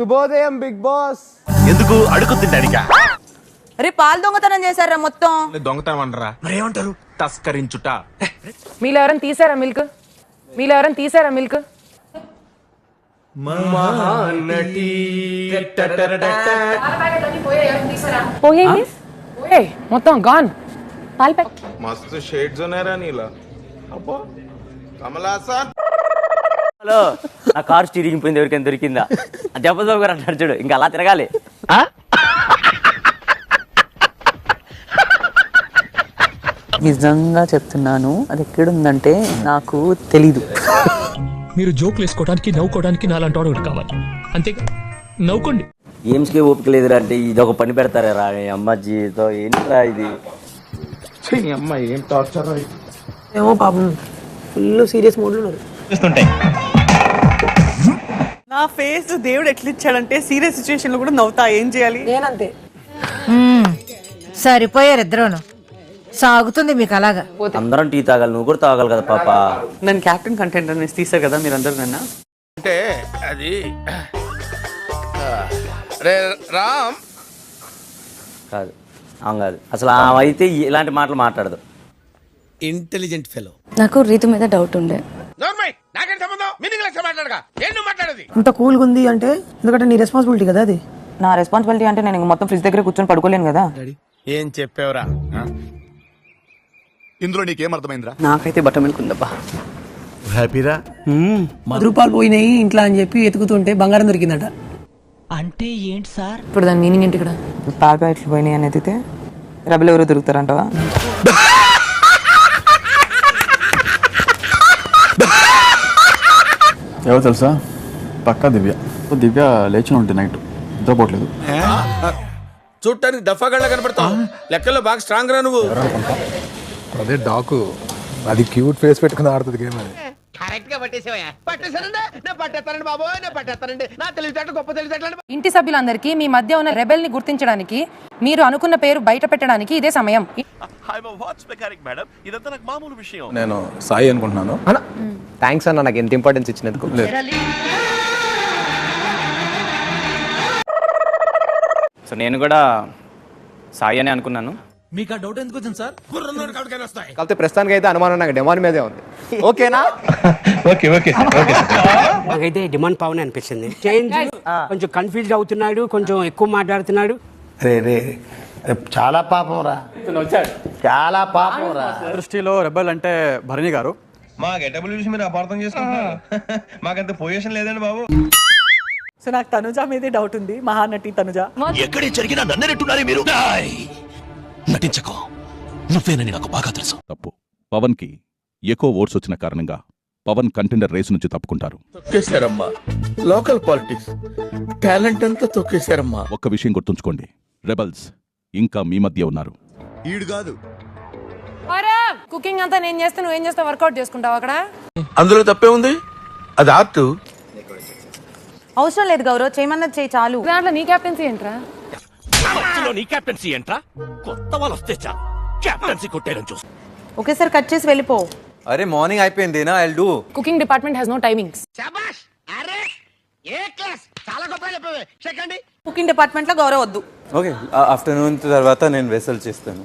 శుభోదయం big boss. ఎందుకు అడుగు తింటానికా? అరే పాలు దొంగతనం చేశారా మొత్తం? దొంగతనం అనరా మరి ఏమంటారు? తస్కరించుట. మీలో ఎవరైనా తీసారా మిల్క్? పోయే మొత్తం గాన్. పాలు ప్యాక్ మస్తు షేడ్స్ ఉన్నారా నీలా? అబ్బో కమలాసన్. హలో, నా కార్ స్టీరింగ్ పోయింది, ఎవరికైనా దొరికిందా? జబర్దస్త్ గారు అంటారు చూడు, ఇంకా అలా తిరగాలి. నిజంగా చెప్తున్నాను, అది ఎక్కడుందంటే నాకు తెలీదు. మీరు జోకులు వేసుకోవడానికి నవ్వుకోవడానికి నాలాంటి వాడు ఒకటి కావాలి, అంతేగా? నవ్వుకోండి. గేమ్స్కి ఓపిక లేదురా అంటే ఇది ఒక పని పెడతారా రా అమ్మ జీవితం ఏంట్రా ఇది? అమ్మ ఏం టార్చర్. ఏమో పాపం ఫుల్ సీరియస్ మూడ్లో ఉన్నారు. నా ఫేస్ దేవుడు ఎట్లా ఇచ్చాడంటే సీరియస్ సిచ్యువేషన్ లో కూడా నవ్వుతా. ఏం చేయాలి? నేనంతే. సరిపోయారు ఇద్దరును. సాగుతుంది మీకు అలాగా. అందరం టీ తాగాలి, నువ్వు కూడా తాగాలి కదా పాప. నన్ను క్యాప్టెన్ కంటెంట్ అనేసి తీసారు కదా మీరందరూ నన్ను. అంటే అది రే రామ్ కాదు కాదు అసలు ఆమె అయితే ఇలాంటి మాటలు మాట్లాడదు. Intelligent fellow. నాకు రీతు మీద డౌట్ ఉండే. నాకేం సంబంధం? మీనింగ్ లెక్క మాట్లాడగా ఏం మాట్లాడేది? ఇంత కూల్గా ఉంది అంటే ఎందుకంటే నీ రెస్పాన్సిబిలిటీ కదా అది. నా రెస్పాన్సిబిలిటీ అంటే నేను మొత్తం ఫ్రిడ్జ్ దగ్గర కూర్చొని పడుకోలేను కదా. ఏం చెప్పావురా? ఇందులో నీకేం అర్థమైందిరా? నాకైతే బట్టర్ మిల్క్ ఉందబ్బా. హ్యాపీరా? 10 రూపాయలు పోయినాయి ఇంట్లో అని చెప్పి ఎతుకుతుంటే బంగారం దొరికిందట. అంటే ఏంటి సార్? ఇప్పుడు దాని మీనింగ్ ఏంటి? ఇక్కడ పాల ప్యాకెట్లు పోయినాయి అని ఎత్తితే రెబల్ ఎవరు దొరుకుతారంటవా? ఎవరు తెలుసా? పక్కా దివ్య. దివ్య లేచి ఉంటే నైట్ నిద్రపోవట్లేదు. చూడటానికి దఫాగళ్ళ కనపడతావు, లెక్కల్లో బాగా స్ట్రాంగ్ రా నువ్వు. అదే డాకు, అది క్యూట్ ఫేస్ పెట్టుకుని ఆడుతుంది గేమ్. అది ఇంటి సభ్యులందరికీ మీ మధ్య ఉన్న రెబెల్ ని గుర్తించడానికి, మీరు అనుకున్న పేరు బయట పెట్టడానికి ఇదే సమయం. నేను సాయి అనుకుంటున్నాను. థ్యాంక్స్ అన్న, నాకు ఎంత ఇంపార్టెన్స్ ఇచ్చినందుకు. సో నేను కూడా సాయి అని అనుకున్నాను. మీకు ఆ డౌట్ ఎందుకు వచ్చింది సార్? కాకపోతే ప్రస్తుతానికి అయితే అనుమానం నాకు డిమాండ్ మీదే ఉంది. ఓకేనా? నాకైతే డిమాండ్ పవన్ అనిపించింది. చేంజ్ కొంచెం కన్ఫ్యూజ్ అవుతున్నాడు, కొంచెం ఎక్కువ మాట్లాడుతున్నాడు. చాలా పాపం రా, చాలా పాపం రా. దృష్టిలో రెబల్ అంటే భరణి గారు. మా గెటబుల్ చూసి మీరు అపార్థం చేసుకుంటున్నారు. మాకంత పొజిషన్ లేదండి బాబు. సో నాకు తనుజ మీదే డౌట్ ఉంది, మహానటి తనుజ. ఎక్కడే జరిగినా నన్నెట్టున్నారే మీరు. నటించకో, నువ్వేనని నాకు బాగా తెలుసు. తప్పు. పవన్ కి ఎక్కువ ఓట్స్ వచ్చిన కారణంగా పవన్ కంటెండర్ రేసు నుంచి తప్పుకుంటారు. తొక్కేశారమ్మా, లోకల్ పాలిటిక్స్ టాలెంట్ అంతా తొక్కేశారమ్మా. ఒక్క విషయం గుర్తుంచుకోండి, రెబల్స్ ఇంకా మీ మధ్య ఉన్నారు. ఈడు కాదు. కుకింగ్ అంతా నేను చేస్తే నువ్వేం చేస్తావు? వర్కౌట్ చేసుకుంటావు అక్కడ. అందులో తప్పే ఉంది, అది ఆర్ట్. అవసరం లేదు గౌరవ్, చేయమన్నది చేయి చాలు. దాంట్లో నీ కెప్టెన్సీ ఏంట్రా? నీ కెప్టెన్సీ ఏంట్రా? కొత్త వాళ్ళు వస్తే చాలు కెప్టెన్సీ కొట్టేయడం చూస్తా. ఒకేసారి కట్ చేసి వెళ్ళిపో. అరే మార్నింగ్ అయిపోయింది నా. I'll do. Cooking department has no timings. Cooking department లో గౌరవ్ వద్దు. ఓకే, ఆఫ్టర్నూన్ తర్వాత నేను వెసల్ చేస్తాను.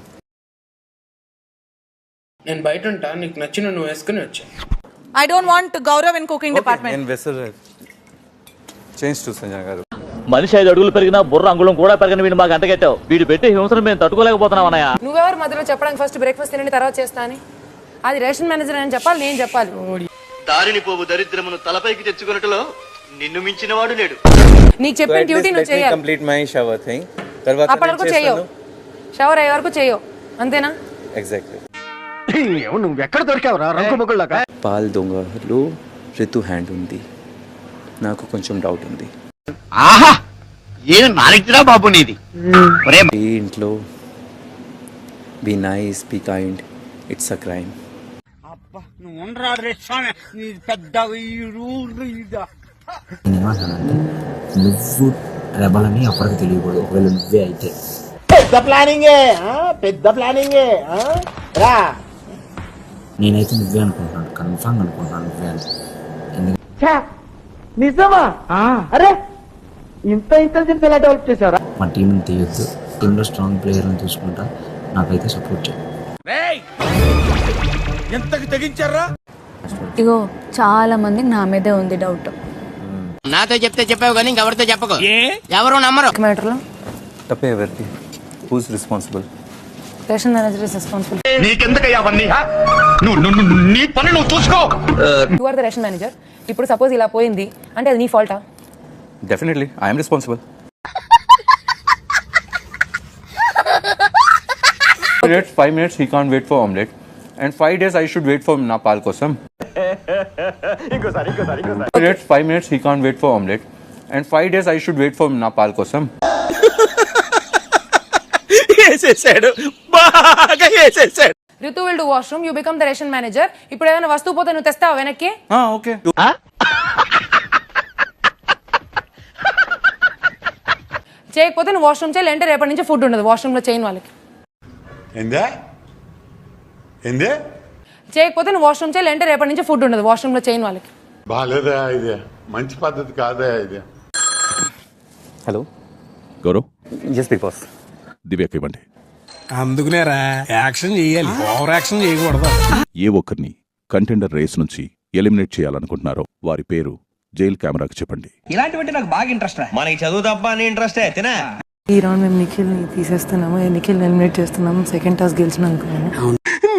నేను బయట ఉంటా, నీకు నచ్చిన నువ్వు వేసుకుని వచ్చా. I don't want Gaurav in cooking department. నేను వెసల్ చేంజ్ టు సంజయ్ గారు. మనిషి 5 అడుగులు పెరిగినా బుర్ర అంగుళం కూడా పెరగని వీడు మాకు అంతకెట్టావు. వీడు పెట్టి హింసను మేము తట్టుకోలేకపోతున్నాం అన్నయ్య. నువ్వెవరు మధ్యలో చెప్పడానికి? ఫస్ట్ బ్రేక్ఫాస్ట్ తినండి, తర్వాత చేస్తా అని. అది రేషన్ మేనేజర్ అని చెప్పాలి, నేను చెప్పాలి. దారిని పోవు దరిద్రమును తలపైకి తెచ్చుకున్నట్టులో నిన్ను మించిన వాడు లేడు. నీకు చెప్పిన డ్యూటీ నువ్వు చేయాలి. Complete my shower thing. తర్వాత అప్పటి వరకు చేయవు, షవర్ అయ్యే వరకు చేయవు, అంతేనా? ఎగ్జాక్ట్లీ. నువ్వు ఎక్కడ దొరికావురా రంగు మొగుళ్ళగా? పాల్ దొంగలో రితు హ్యాండ్ ఉంది. నాకు కొంచెం డౌట్ ఉంది. ఆహా, ఏం నాలెడ్జ్రా బాబు నీది. ఈ ఇంట్లో be nice, be kind, it's a crime. నువ్వు రెబల్ అని అప్పటికి తెలియకూడదు. ఒకవేళ నువ్వే అయితే పెద్ద ప్లానింగే రా. నేనైతే నువ్వే అనుకుంటున్నాను, కన్ఫర్మ్ అనుకుంటున్నాను నువ్వే అని. నిజమా? అరే మా టీంని తీయొద్దు, టీంలో స్ట్రాంగ్ ప్లేయర్ని తీసుకుంటా, నాకైతే సపోర్ట్ చేయి. ఇగో చాలా మందికి నా మీదే ఉంది డౌట్. నాతో చెప్తే చెప్పావు కానీ ఇంకెవరితో చెప్పకు, ఎవరు నమ్మరు. మ్యాటర్లో తప్పే ఎవరిది? Who's responsible? Ration manager is responsible. నీకెందుకయ్యా అవన్నీ నీ పని నువ్వు చూసుకో. You are the ration manager. ఇప్పుడు సపోజ్ ఇలా పోయింది అంటే అది నీ ఫాల్టా? Definitely I'm responsible. 5 minutes he can't wait for omelette and 5 days I should wait for Napal kosam. ఇంకోసారి 5 minutes he can't wait for omelette and 5 days I should wait for Napal kosam. వేసేసాడు, బాగా వేసేసాడు. Ritu will do washroom, you become the ration manager. ఇప్పుడు ఏదైనా వస్తువు పోతే నువ్వు తెస్తావా వెనక్కి? ఓకే. చేయకపోతే నువ్వు వాష్రూమ్ చేయాలి అంటే రేపటి నుంచి ఫుడ్ ఉండదు వాష్రూమ్ లో చేయని వాళ్ళకి. చేయకపోతే నువ్వు వాష్రూమ్ చేయాలి అంటే రేపటి నుంచి ఫుడ్ ఉండదు వాష్రూమ్ లో చేయని వాళ్ళకి. బాలేదా ఇది? మంచి పద్ధతి కాదా ఇది? Hello Gaurav, yes Bigg Boss. దివ్యకి ఇవ్వండి. అందుకునేరా యాక్షన్ చేయాలి, ఓవర్ యాక్షన్ చేయకూడదు. ఏ ఒక్కరిని కంటెండర్ రేస్ నుంచి ఎలిమినేట్ చేయాలనుకుంటున్నారో వారి పేరు జైల్ కెమెరాకి చెప్పండి. ఇలాంటివంటే నాకు బాగా ఇంట్రెస్ట్. మనకి చదువు తప్ప అని ఇంట్రెస్ట్ తినా. ఈ రౌండ్ మేము నిఖిల్ని తీసేస్తున్నాము, నిఖిల్ ఎలిమినేట్ చేస్తున్నాము. సెకండ్ టాస్ గెలిచిన అనుకున్నాను.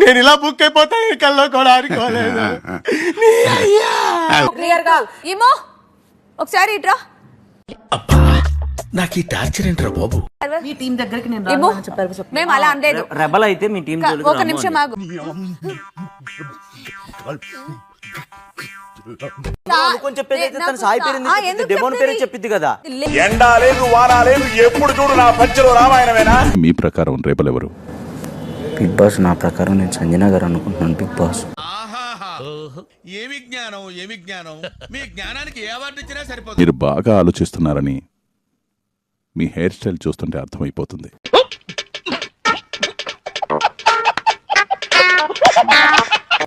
నేను ఇలా బుక్ అయిపోతా కల్లో కూడా ఆడుకోలేదు. క్లియర్ గా ఏమో ఒకసారి ఇట్రా. నాకు ఈ టార్చర్ ఏంట్రా బాబు? మీ టీం దగ్గరికి నేను రాను చెప్పారు. మేము అలా అనలేదు. రెబల్ అయితే మీ టీం ఒక నిమిషం ఆగు. సాయి పేరు డెమోన్ పేరు చెప్పింది కదా. ఎండా లేదు వానా లేదు, ఎప్పుడు చూడు నా పంచలో రామాయణమేనా. మీ ప్రకారం రేబల్ ఎవరు? బిగ్ బాస్ నా ప్రకారం నేను సంజన గారు అనుకుంటున్నాను. Bigg Boss. ఏమి జ్ఞానం, ఏమి జ్ఞానం. మీ జ్ఞానానికి ఏ అవార్డు ఇచ్చినా సరిపోతుంది. మీరు బాగా ఆలోచిస్తున్నారని మీ హెయిర్ స్టైల్ చూస్తుంటే అర్థమైపోతుంది.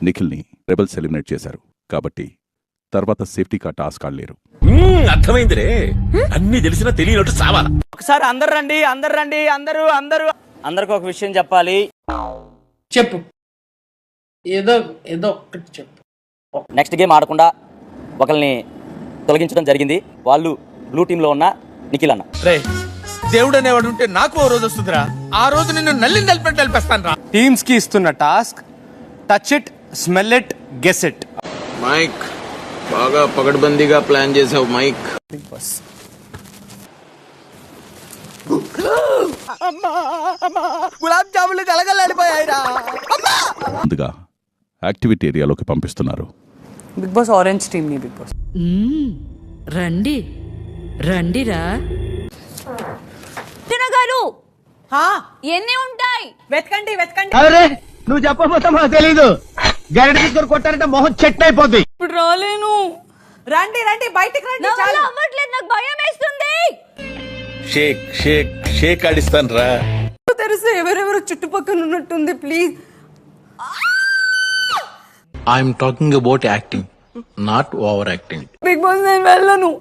నిఖిల్ని రెబల్స్ ఎలిమినేట్ చేశారు కాబట్టి తర్వాత సేఫ్టీ కా టాస్క్ ఆడలేరు. అర్థమైందిరే, అన్ని తెలిసినా తెలియనట్టు సావాలా. ఒకసారి అందరు రండి, అందరు రండి, అందరూ అందరూ అందరికి ఒక విషయం చెప్పాలి. చెప్పు, ఏదో ఏదో ఒక్కటి చెప్పు. నెక్స్ట్ గేమ్ ఆడకుండా ఒకరిని తొలగించడం జరిగింది. వాళ్ళు బ్లూ టీమ్ లో ఉన్న నిఖిల్ అన్న. దేవుడు అనేవాడు ఉంటే నాకు ఓ రోజు వస్తుందిరా, ఆ రోజు నిన్ను నల్లి నలిపెట్టి నలిపేస్తాను రా. టీమ్స్ కి ఇస్తున్న task touch it, smell it, guess it. Mike బాగా పగడ్బందీగా ప్లాన్ చేసావు మైక్. గులాబ్ జాములు కలగలడిపోయాయిరా. ముందుగా యాక్టివిటీ ఏరియాలోకి పంపిస్తున్నారు. బిగ్ బాస్ ఆరెంజ్ టీమ్ ని. బిగ్ బాస్ రండి రండిరా గారు ఎన్ని ఉంటాయి? వెతకండి వెతకండి. అరే నువ్వు చెప్పకపోతే మాకు తెలీదు. గరిట తీసుకొని కొట్టారంటే మొహం చెట్ అయిపోద్ది. ఇప్పుడు రాలేను. రండి రండి బయటికి రండి. చాలా అవ్వట్లేదు, నాకు భయం వేస్తుంది. షేక్ షేక్ షేక్ ఆడిస్తాను రా. తెరిస్తే ఎవరెవరు చుట్టుపక్కల ఉన్నట్టుంది. Please. I'm talking about acting, not over acting. Bigg Boss నేను వెళ్ళను,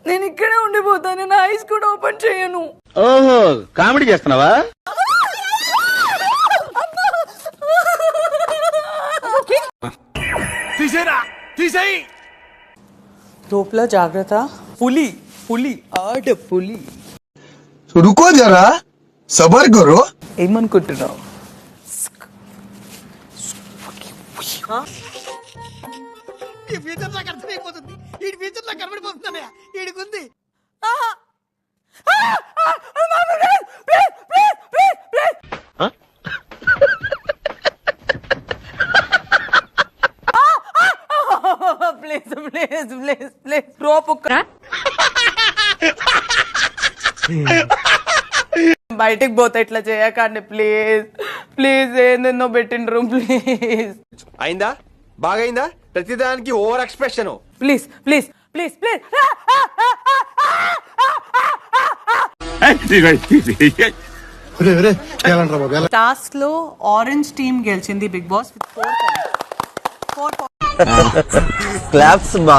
నేను ఇక్కడే ఉండిపోతాను. నా ఐస్ కూడా ఓపెన్ చేయను. ఓహో కామెడీ చేస్తున్నావా? తీసేరా, తీసేయి. లోపల జాగ్రత్త. పులి పులి ఆడ పులి. రుకో జరా, సబర్ కరో. ఏమనుకుంటున్నావు? ఈ ఫ్యూచర్ నాకు అర్థమైపోతుంది. ఈ ఫ్యూచర్ నాకు కనబడిపోతుంది. ఈడికుంది. ప్లీజ్ ప్లీజ్ ప్లీజ్ ప్లీజ్ రోపు బయటికి పోతే ఇట్లా చేయకండి ప్లీజ్ ప్లీజ్. ఏందో పెట్టిండ్రు ప్లీజ్. అయిందా? బాగైందా? ప్రతిదానికి over expression. Please please please please. Task లో ఆరెంజ్ టీమ్ గెలిచింది బిగ్ బాస్. క్లాప్స్ బా.